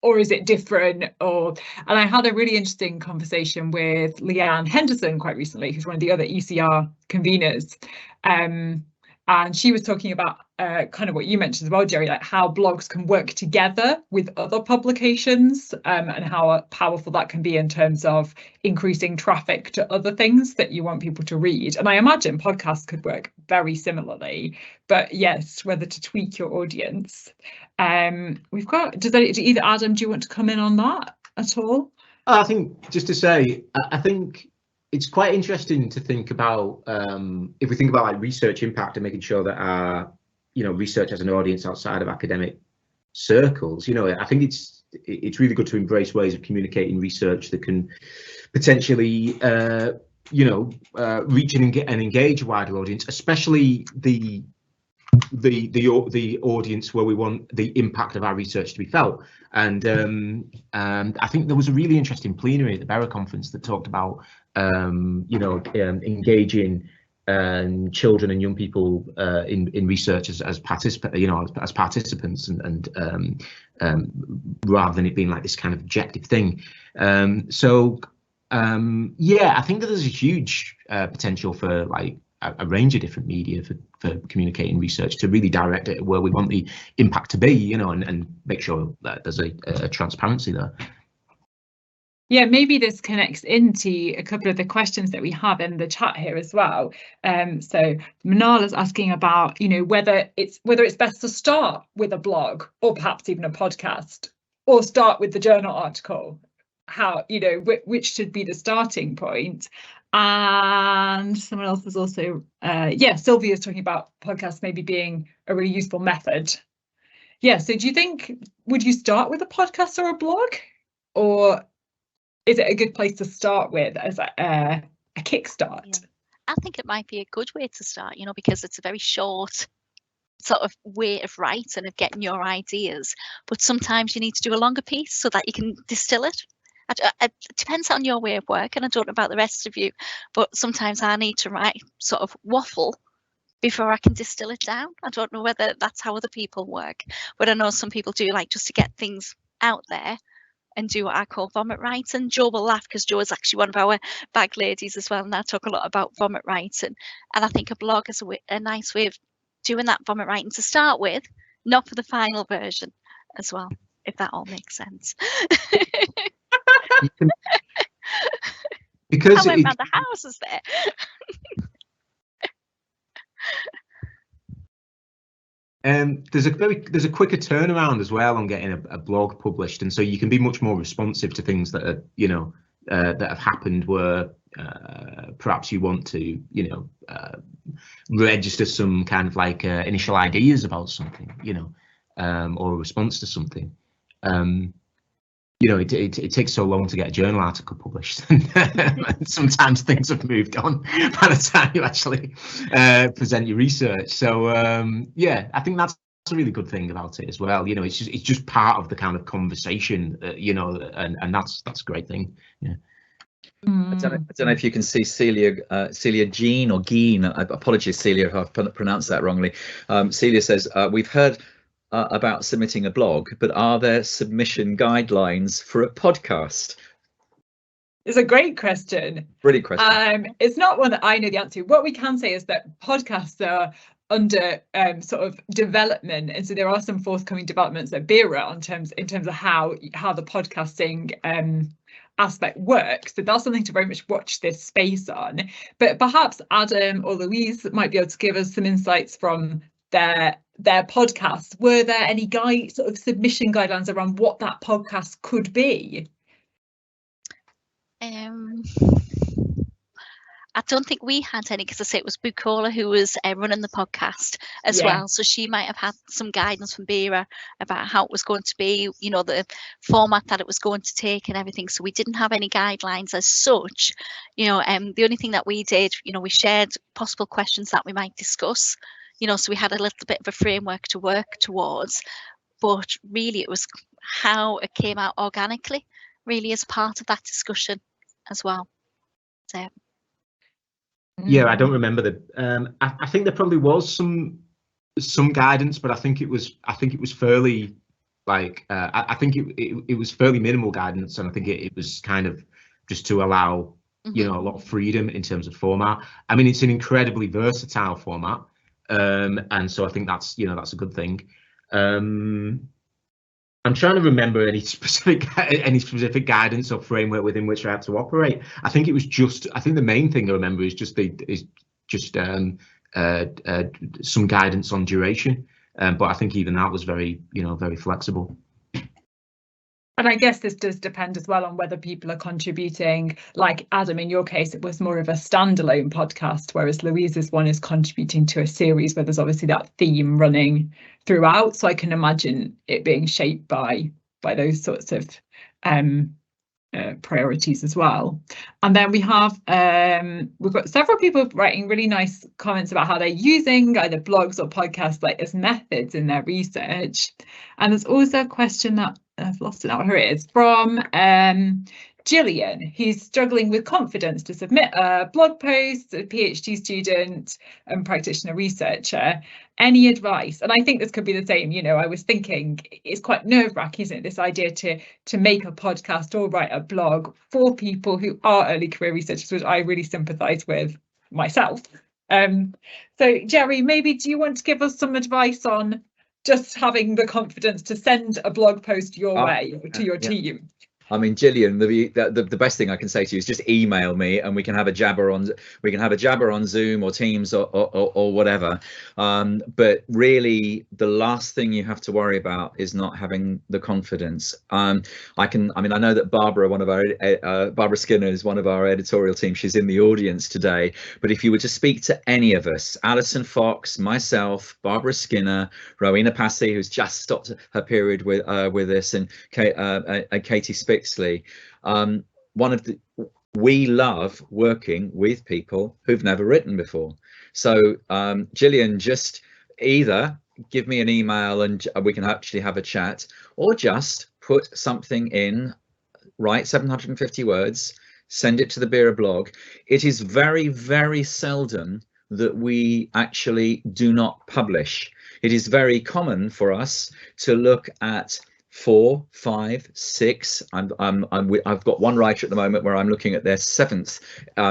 or is it different? And I had a really interesting conversation with Leanne Henderson quite recently, who's one of the other ECR conveners. And she was talking about kind of what you mentioned as well, Jerry, like how blogs can work together with other publications, and how powerful that can be in terms of increasing traffic to other things that you want people to read. And I imagine podcasts could work very similarly, but yes, whether to tweak your audience. We've got, either Adam, do you want to come in on that at all? I think just to say, I think it's quite interesting to think about, if we think about like research impact and making sure that our research has an audience outside of academic circles. I think it's really good to embrace ways of communicating research that can potentially reach and engage a wider audience, especially the audience where we want the impact of our research to be felt. And I think there was a really interesting plenary at the Bera conference that talked about engaging children and young people in research as participants, and rather than it being like this kind of objective thing. Yeah, I think that there's a huge potential for like a range of different media for communicating research, to really direct it where we want the impact to be, and make sure that there's a transparency there. Yeah, maybe this connects into a couple of the questions that we have in the chat here as well. So Manala's asking about, whether it's best to start with a blog or perhaps even a podcast, or start with the journal article. How, which should be the starting point. And someone else is also, Sylvia's talking about podcasts maybe being a really useful method. Yeah, so do you think, would you start with a podcast or a blog? Or is it a good place to start with as a kickstart? Yeah. I think it might be a good way to start, because it's a very short sort of way of writing, of getting your ideas. But sometimes you need to do a longer piece so that you can distill it. It depends on your way of work, and I don't know about the rest of you, but sometimes I need to write sort of waffle before I can distill it down. I don't know whether that's how other people work, but I know some people do, like, just to get things out there and do what I call vomit writing. Jo will laugh because Jo is actually one of our bag ladies as well, and I talk a lot about vomit writing. And I think a blog is a nice way of doing that vomit writing to start with, not for the final version as well, if that all makes sense. Because I went round the houses there. There's a quicker turnaround as well on getting a blog published, and so you can be much more responsive to things that are, you know, that have happened where perhaps you want to, you know, register some kind of like initial ideas about something, you know, or a response to something. You know, it takes so long to get a journal article published, and sometimes things have moved on by the time you actually present your research. So yeah, I think that's a really good thing about it as well. You know, it's just part of the kind of conversation, you know, and that's a great thing. Yeah. I don't know if you can see Celia Jean or Geen. Apologies, Celia, if I've pronounced that wrongly. Celia says, we've heard about submitting a blog, but are there submission guidelines for a podcast? It's a great question. Brilliant question. It's not one that I know the answer to. What we can say is that podcasts are under sort of development, and so there are some forthcoming developments at BERA in terms of how the podcasting aspect works. So that's something to very much watch this space on. But perhaps Adam or Louise might be able to give us some insights from their podcast. Were there any sort of submission guidelines around what that podcast could be? I don't think we had any, because I say it was Bukola who was running the podcast as well. So she might have had some guidance from BERA about how it was going to be, you know, the format that it was going to take and everything. So we didn't have any guidelines as such, you know. The only thing that we did, you know, we shared possible questions that we might discuss, you know, so we had a little bit of a framework to work towards. But really it was how it came out organically, really, as part of that discussion as well. So yeah, I don't remember I think there probably was some guidance, but I think it was fairly like I think it was fairly minimal guidance, and I think it was kind of just to allow you know, a lot of freedom in terms of format. I mean, it's an incredibly versatile format, and so I think that's, you know, that's a good thing. I'm trying to remember any specific guidance or framework within which I had to operate. I think it was I think the main thing I remember is just some guidance on duration. But I think even that was very, you know, very flexible. And I guess this does depend as well on whether people are contributing. Like Adam, in your case, it was more of a standalone podcast, whereas Louise's one is contributing to a series where there's obviously that theme running throughout. So I can imagine it being shaped by those sorts of priorities as well. And then we have we've got several people writing really nice comments about how they're using either blogs or podcasts like as methods in their research. And there's also a question that I've lost it now. Here it is, from Gillian, who's struggling with confidence to submit a blog post, a PhD student and practitioner researcher. Any advice? And I think this could be the same. You know, I was thinking it's quite nerve-wracking, isn't it, this idea to make a podcast or write a blog for people who are early career researchers, which I really sympathise with myself. So Jerry, maybe do you want to give us some advice on just having the confidence to send a blog post your way to your team? I mean, Gillian, the best thing I can say to you is just email me, and we can have a jabber on Zoom or Teams or whatever. But really, the last thing you have to worry about is not having the confidence. I know that Barbara Skinner is one of our editorial team. She's in the audience today. But if you were to speak to any of us, Alison Fox, myself, Barbara Skinner, Rowena Passy, who's just stopped her period with us, and Katie Spixley, we love working with people who've never written before. So Gillian, just either give me an email and we can actually have a chat, or just put something in, write 750 words, send it to the BERA blog. It is very, very seldom that we actually do not publish. It is very common for us to look at 4, 5, 6. I've got one writer at the moment where I'm looking at their 7th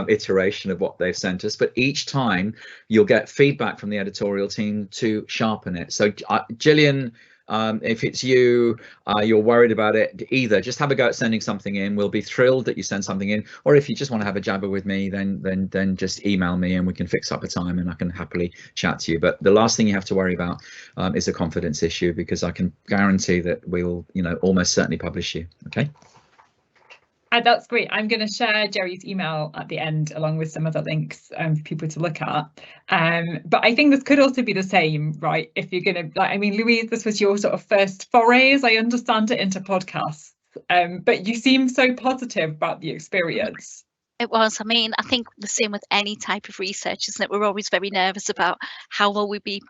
iteration of what they've sent us, but each time you'll get feedback from the editorial team to sharpen it. So Gillian, If it's you, you're worried about it, either just have a go at sending something in. We'll be thrilled that you send something in, or if you just want to have a jabber with me, then just email me and we can fix up a time and I can happily chat to you. But the last thing you have to worry about is a confidence issue, because I can guarantee that we'll, almost certainly publish you. Okay. That's great. I'm going to share Jerry's email at the end, along with some other links for people to look at. But I think this could also be the same, right? If you're going to, Louise, this was your sort of first foray, as I understand it, into podcasts. But you seem so positive about the experience. It was. I think the same with any type of research, isn't it? We're always very nervous about how will we be,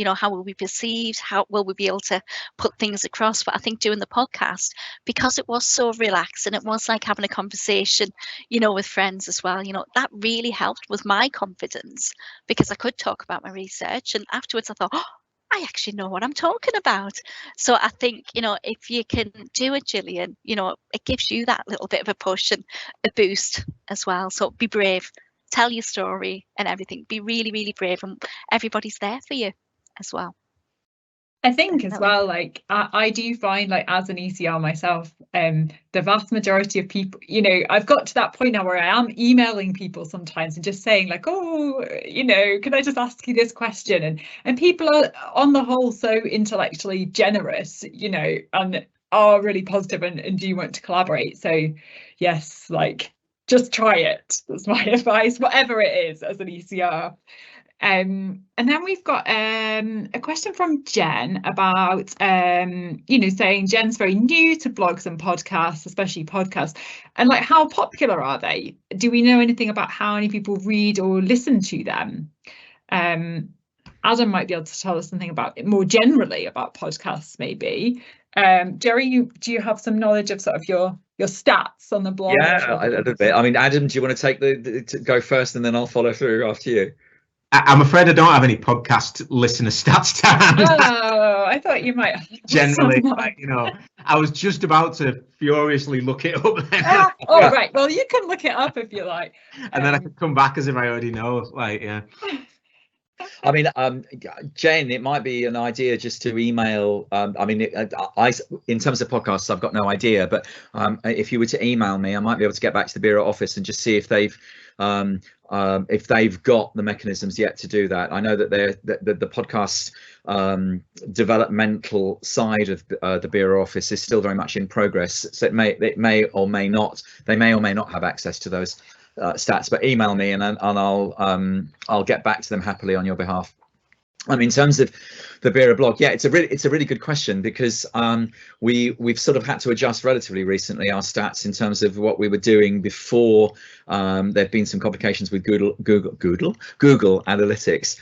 how will we be perceived? How will we be able to put things across? But I think doing the podcast, because it was so relaxed and it was like having a conversation, with friends as well, that really helped with my confidence, because I could talk about my research, and afterwards I thought, oh, I actually know what I'm talking about. So I think, if you can do it, Gillian, it gives you that little bit of a push and a boost as well. So be brave, tell your story and everything. Be really, really brave, and everybody's there for you as well. I think as well, I do find, as an ECR myself, the vast majority of people, I've got to that point now where I am emailing people sometimes and just saying oh, can I just ask you this question? And people are on the whole so intellectually generous, and are really positive and do want to collaborate. So yes, just try it. That's my advice, whatever it is, as an ECR. And then we've got a question from Jen about, saying Jen's very new to blogs and podcasts, especially podcasts, and how popular are they? Do we know anything about how many people read or listen to them? Adam might be able to tell us something about it more generally about podcasts, maybe. Jerry, do you have some knowledge of sort of your stats on the blog? Yeah, a little bit. Adam, do you want to take to go first, and then I'll follow through after you? I'm afraid I don't have any podcast listener stats to hand. Oh, I thought you might. Generally, I was just about to furiously look it up then. Right. Well, you can look it up if you like. And then I could come back as if I already know. Yeah. Jen, it might be an idea just to email. In terms of podcasts, I've got no idea, but if you were to email me, I might be able to get back to the Bureau office and just see if they've got the mechanisms yet to do that. I know that the podcast developmental side of the Bureau office is still very much in progress, so they may or may not have access to those stats. But email me and I'll get back to them happily on your behalf. In terms of the Bureau blog, yeah, it's a really good question, because we've sort of had to adjust relatively recently our stats in terms of what we were doing before. There've been some complications with Google Analytics,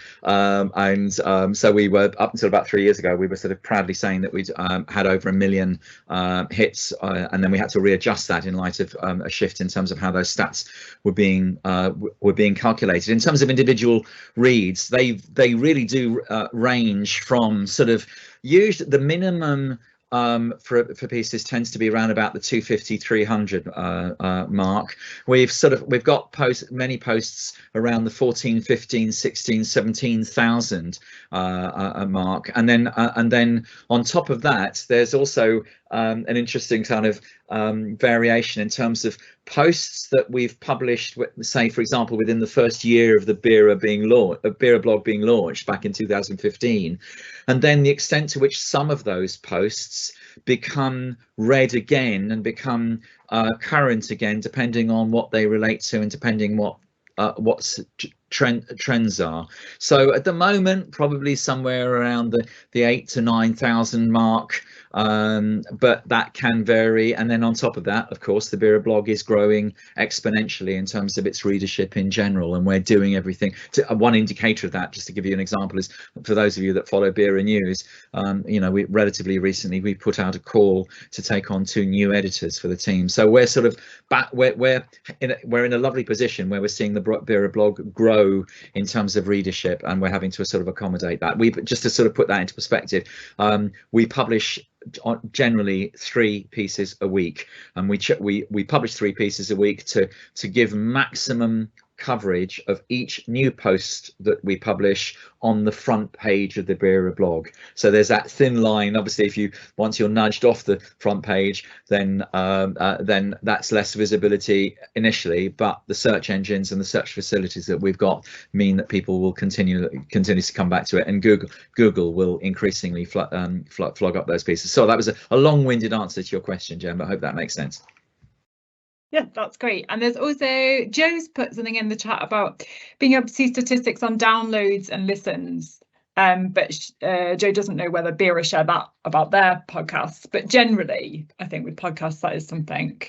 so we were, up until about 3 years ago, we were sort of proudly saying that we'd had over 1 million hits, and then we had to readjust that in light of a shift in terms of how those stats were being calculated. In terms of individual reads, they really do range from sort of, usually the minimum for pieces tends to be around about the 250-300 mark. We've got many posts around the 14, 15, 16, 17,000 mark, and then on top of that, there's also an interesting kind of variation in terms of posts that we've published, say for example within the first year of the Bureau blog being launched back in 2015, and then the extent to which some of those posts become read again and become current again, depending on what they relate to and depending what trends are. So at the moment, probably somewhere around the 8,000 to 9,000 mark, but that can vary. And then on top of that, of course, the Bureau blog is growing exponentially in terms of its readership in general, and we're doing everything one indicator of that, just to give you an example, is for those of you that follow Bureau News, we relatively recently we put out a call to take on 2 new editors for the team. So we're sort of back, we're in a lovely position where we're seeing the Bureau blog grow in terms of readership, and we're having to sort of accommodate that. Just to sort of put that into perspective, we publish generally 3 pieces a week, and we publish 3 pieces a week to give maximum coverage of each new post that we publish on the front page of the Beera blog. So there's that thin line. Obviously, once you're nudged off the front page, then that's less visibility initially, but the search engines and the search facilities that we've got mean that people will continue to come back to it, and Google will increasingly flog up those pieces. So that was a long-winded answer to your question, Jen, but I hope that makes sense. Yeah, that's great. And there's also, Joe's put something in the chat about being able to see statistics on downloads and listens. But Joe doesn't know whether Beera share that about their podcasts. But generally, I think with podcasts, that is something.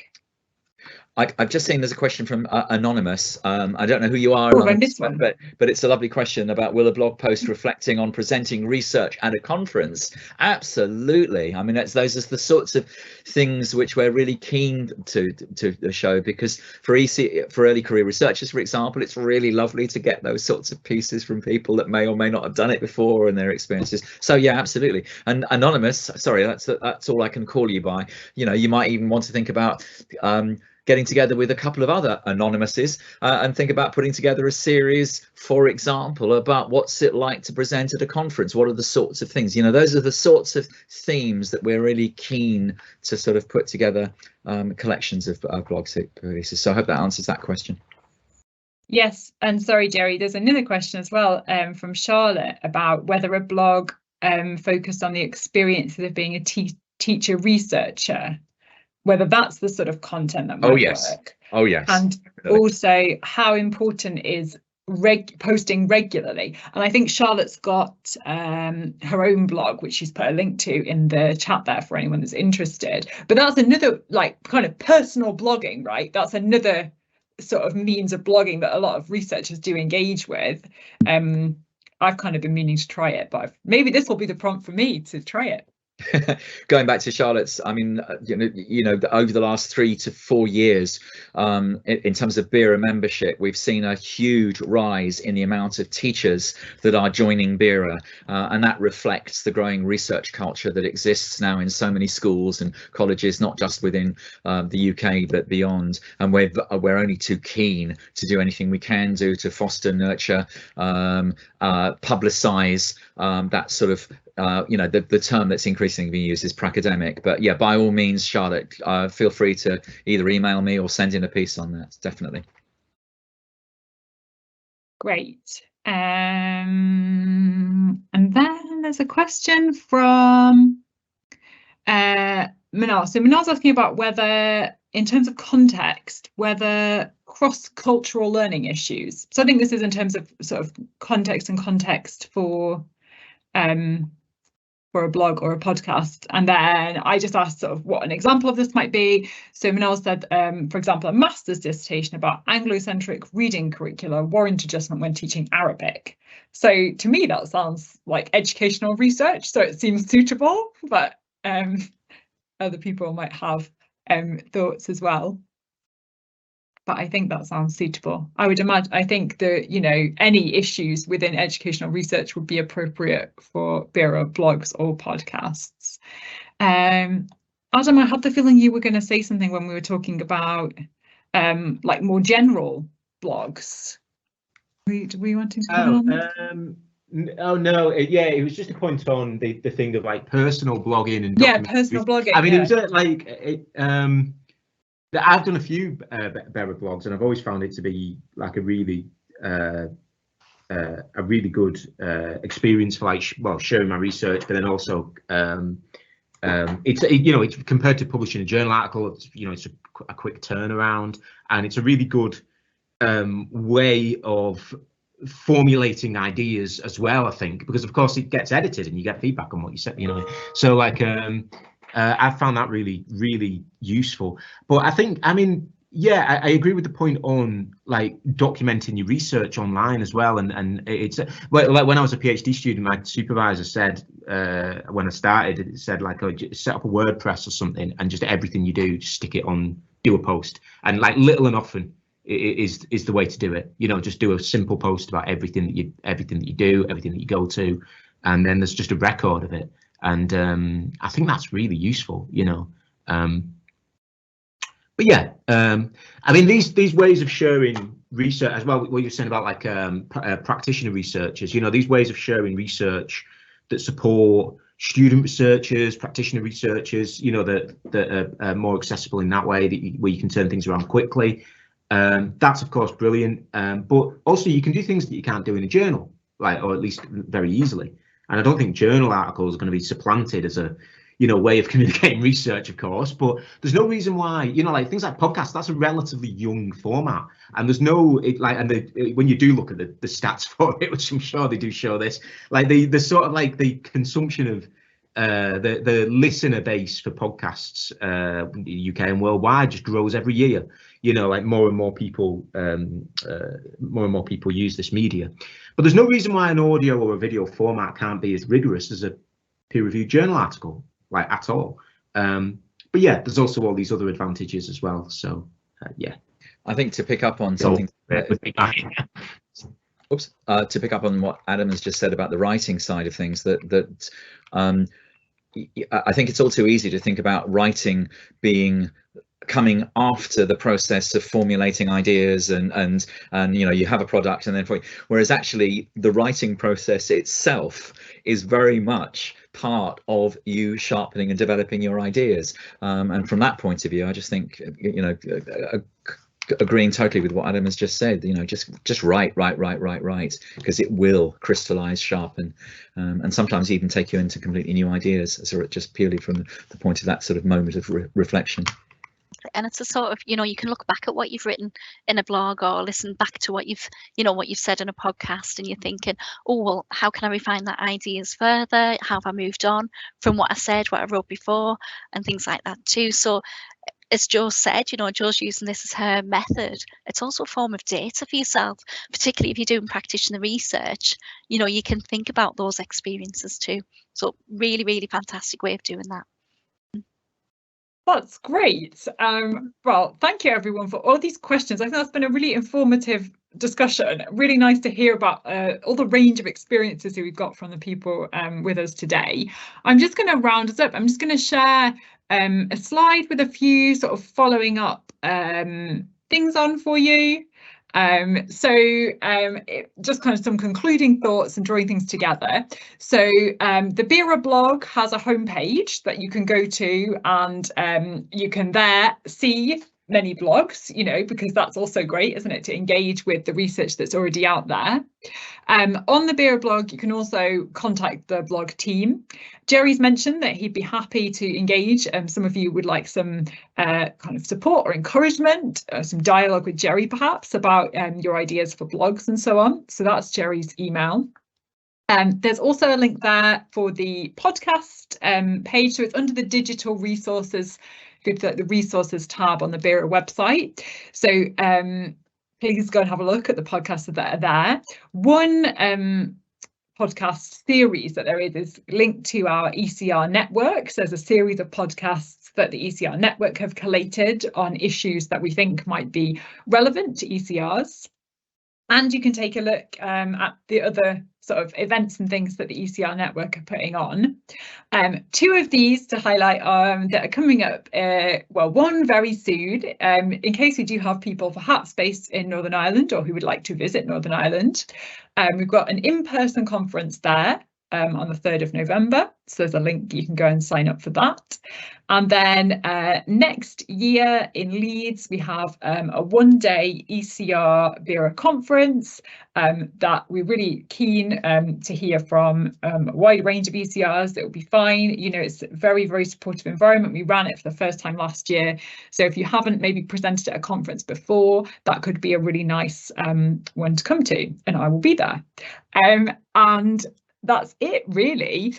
I've just seen there's a question from Anonymous. I don't know who you are, Anonymous, but it's a lovely question about, will a blog post reflecting on presenting research at a conference? Absolutely. I mean, those are the sorts of things which we're really keen to show, because for early career researchers, for example, it's really lovely to get those sorts of pieces from people that may or may not have done it before and their experiences. So yeah, absolutely. And Anonymous, sorry, that's all I can call you by. You know, you might even want to think about getting together with a couple of other anonymouses and think about putting together a series, for example, about what's it like to present at a conference. What are the sorts of things, you know, those are the sorts of themes that we're really keen to sort of put together collections of blog pieces. So I hope that answers that question. Yes, and sorry, Jerry, there's another question as well from Charlotte about whether a blog focused on the experiences of being a teacher researcher, whether that's the sort of content that might work. Oh yes. And also how important is posting regularly. And I think Charlotte's got her own blog, which she's put a link to in the chat there for anyone that's interested. But that's another, like, kind of personal blogging, right? That's another sort of means of blogging that a lot of researchers do engage with. I've kind of been meaning to try it, but maybe this will be the prompt for me to try it. Going back to Charlotte's, I mean, you know, over the last 3 to 4 years, in terms of Beera membership, we've seen a huge rise in the amount of teachers that are joining Beera, and that reflects the growing research culture that exists now in so many schools and colleges, not just within the UK but beyond. And we're only too keen to do anything we can do to foster, nurture, publicise that sort of you know, the term that's increasingly being used is pracademic, but yeah, by all means, Charlotte, feel free to either email me or send in a piece on that, definitely. Great. And then there's a question from Manal. So Manal's asking about whether, in terms of context, whether cross-cultural learning issues. So I think this is in terms of sort of context and context for a blog or a podcast. And then I just asked sort of what an example of this might be. So Manal said, for example, a master's dissertation about Anglo-centric reading curricula warrant adjustment when teaching Arabic. So to me, that sounds like educational research, so it seems suitable, but other people might have thoughts as well. But I think that sounds suitable. I would imagine, I think that, you know, any issues within educational research would be appropriate for Beera blogs or podcasts. Adam, I had the feeling you were going to say something when we were talking about like more general blogs. Were we wanting to comment on that? Oh no, yeah, it was just a point on the thing of like personal blogging and personal blogging. I mean, it was like I've done a few Beera blogs, and I've always found it to be like a really good experience for like sharing my research, but then also it's compared to publishing a journal article, it's a quick turnaround, and it's a really good way of formulating ideas as well, I think, because of course it gets edited and you get feedback on what you said, so like I found that really, really useful. But I think, I mean, yeah, I agree with the point on like documenting your research online as well. And it's well, like when I was a PhD student, my supervisor said when I started, it said like, oh, just set up a WordPress or something, and just everything you do, just stick it on, do a post, and like little and often is the way to do it. Just do a simple post about everything that you do, everything that you go to, and then there's just a record of it. And I think that's really useful, but yeah, I mean, these ways of sharing research as well, what you're saying about like practitioner researchers, you know, these ways of sharing research that support student researchers, practitioner researchers, you know, that are more accessible in that way, where you can turn things around quickly. That's of course brilliant, but also you can do things that you can't do in a journal, right, or at least very easily. And I don't think journal articles are going to be supplanted as a, you know, way of communicating research, of course, but there's no reason why, you know, like things like podcasts, that's a relatively young format, and there's no, when you do look at the stats for it, which I'm sure they do show this, like the sort of like the consumption of the listener base for podcasts in the UK and worldwide just grows every year. You know, like more and more people use this media, but there's no reason why an audio or a video format can't be as rigorous as a peer-reviewed journal article, like at all. But yeah, there's also all these other advantages as well. So yeah, I think to pick up on something, to pick up on what Adam has just said about the writing side of things, that I think it's all too easy to think about writing coming after the process of formulating ideas and you know, you have a product and then whereas actually the writing process itself is very much part of you sharpening and developing your ideas, and from that point of view, I just think, you know, agreeing totally with what Adam has just said, you know, just write, because it will crystallize, sharpen, and sometimes even take you into completely new ideas, so just purely from the point of that sort of moment of reflection. And it's a sort of, you know, you can look back at what you've written in a blog or listen back to what you've said in a podcast, and you're thinking, oh, well, how can I refine that ideas further? How have I moved on from what I said, what I wrote before, and things like that too. So as Jo said, you know, Jo's using this as her method. It's also a form of data for yourself, particularly if you're doing practitioner research. You know, you can think about those experiences too. So really, really fantastic way of doing that. That's great. Well, thank you everyone for all these questions. I think that's been a really informative discussion. Really nice to hear about all the range of experiences that we've got from the people with us today. I'm just going to round us up. I'm just going to share a slide with a few sort of following up things on for you. Just kind of some concluding thoughts and drawing things together. So the BERA blog has a homepage that you can go to, and you can there see many blogs, you know, because that's also great, isn't it, to engage with the research that's already out there. On the BERA blog, you can also contact the blog team. Jerry's mentioned that he'd be happy to engage. Some of you would like some kind of support or encouragement, some dialogue with Jerry perhaps about your ideas for blogs and so on. So that's Jerry's email. There's also a link there for the podcast page. So it's under the digital resources, the resources tab on the BERA website. So please go and have a look at the podcasts that are there. One podcast series that there is linked to our ECR network. So there's a series of podcasts that the ECR network have collated on issues that we think might be relevant to ECRs. And you can take a look at the other sort of events and things that the ECR network are putting on. Two of these to highlight that are coming up, well, one very soon, in case we do have people perhaps based in Northern Ireland or who would like to visit Northern Ireland. We've got an in-person conference there on the 3rd of November. So there's a link, you can go and sign up for that. And then next year in Leeds, we have a one-day ECR BERA conference that we're really keen to hear from a wide range of ECRs. It will be fine. You know, it's a very, very supportive environment. We ran it for the first time last year. So if you haven't maybe presented at a conference before, that could be a really nice one to come to, and I will be there. And that's it, really.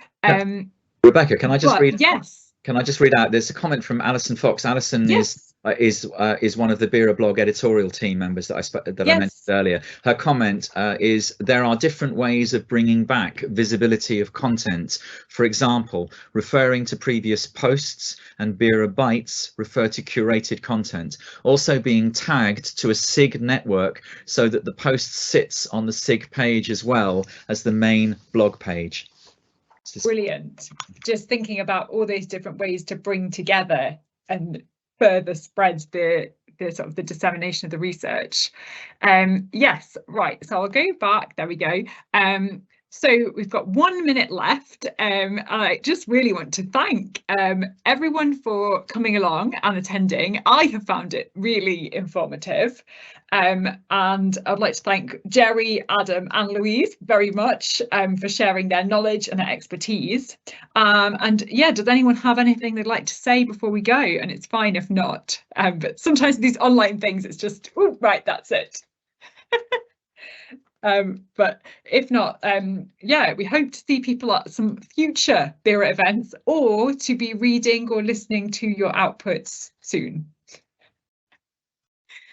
Rebecca, can I just read? Yes. Can I just read out? There's a comment from Alison Fox. Alison is one of the BERA blog editorial team members that I mentioned earlier. Her comment is, there are different ways of bringing back visibility of content. For example, referring to previous posts, and BERA Bytes refer to curated content. Also being tagged to a SIG network so that the post sits on the SIG page as well as the main blog page. Brilliant. Just thinking about all those different ways to bring together and further spread the the sort of the dissemination of the research. Yes, right, so I'll go back, there we go. So we've got 1 minute left. I just really want to thank everyone for coming along and attending. I have found it really informative. And I'd like to thank Jerry, Adam and Louise very much for sharing their knowledge and their expertise. And yeah, does anyone have anything they'd like to say before we go? And it's fine if not, but sometimes these online things, it's just, oh, right, that's it. But if not, yeah, we hope to see people at some future BERA events or to be reading or listening to your outputs soon.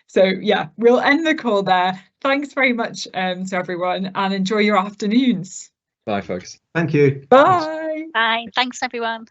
So yeah, we'll end the call there. Thanks very much to everyone and enjoy your afternoons. Bye, folks. Thank you. Bye. Bye. Thanks, everyone.